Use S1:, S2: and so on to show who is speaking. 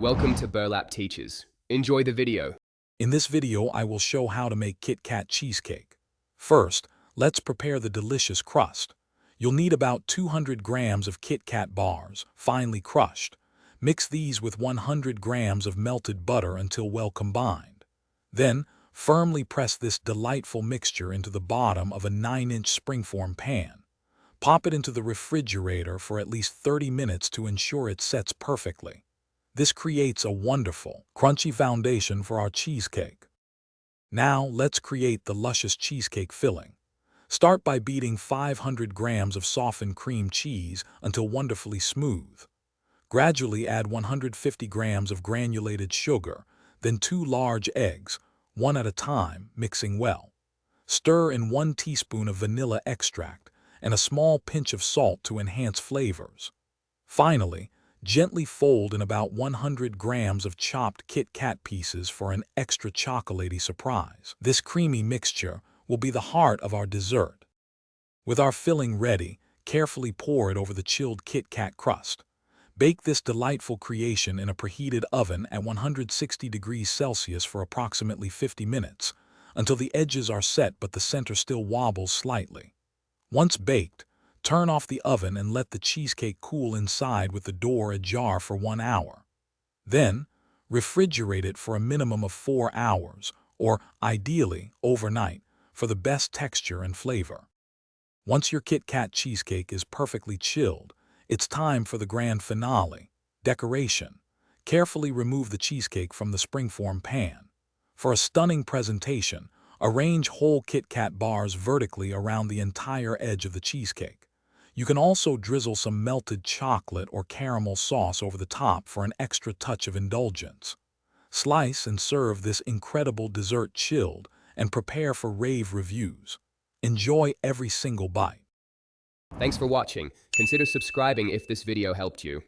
S1: Welcome to Burlap Teachers. Enjoy the video.
S2: In this video, I will show how to make KitKat cheesecake. First, let's prepare the delicious crust. You'll need about 200 grams of KitKat bars, finely crushed. Mix these with 100 grams of melted butter until well combined. Then, firmly press this delightful mixture into the bottom of a 9-inch springform pan. Pop it into the refrigerator for at least 30 minutes to ensure it sets perfectly. This creates a wonderful, crunchy foundation for our cheesecake. Now, let's create the luscious cheesecake filling. Start by beating 500 grams of softened cream cheese until wonderfully smooth. Gradually add 150 grams of granulated sugar, then 2 large eggs, one at a time, mixing well. Stir in 1 teaspoon of vanilla extract and a small pinch of salt to enhance flavors. Finally, gently fold in about 100 grams of chopped KitKat pieces for an extra chocolatey surprise. This creamy mixture will be the heart of our dessert. With our filling ready, carefully pour it over the chilled KitKat crust. Bake this delightful creation in a preheated oven at 160 degrees Celsius for approximately 50 minutes, until the edges are set but the center still wobbles slightly. Once baked, turn off the oven and let the cheesecake cool inside with the door ajar for 1 hour. Then, refrigerate it for a minimum of 4 hours, or ideally overnight, for the best texture and flavor. Once your KitKat cheesecake is perfectly chilled, it's time for the grand finale, decoration. Carefully remove the cheesecake from the springform pan. For a stunning presentation, arrange whole KitKat bars vertically around the entire edge of the cheesecake. You can also drizzle some melted chocolate or caramel sauce over the top for an extra touch of indulgence. Slice and serve this incredible dessert chilled and prepare for rave reviews. Enjoy every single bite.
S1: Thanks for watching. Consider subscribing if this video helped you.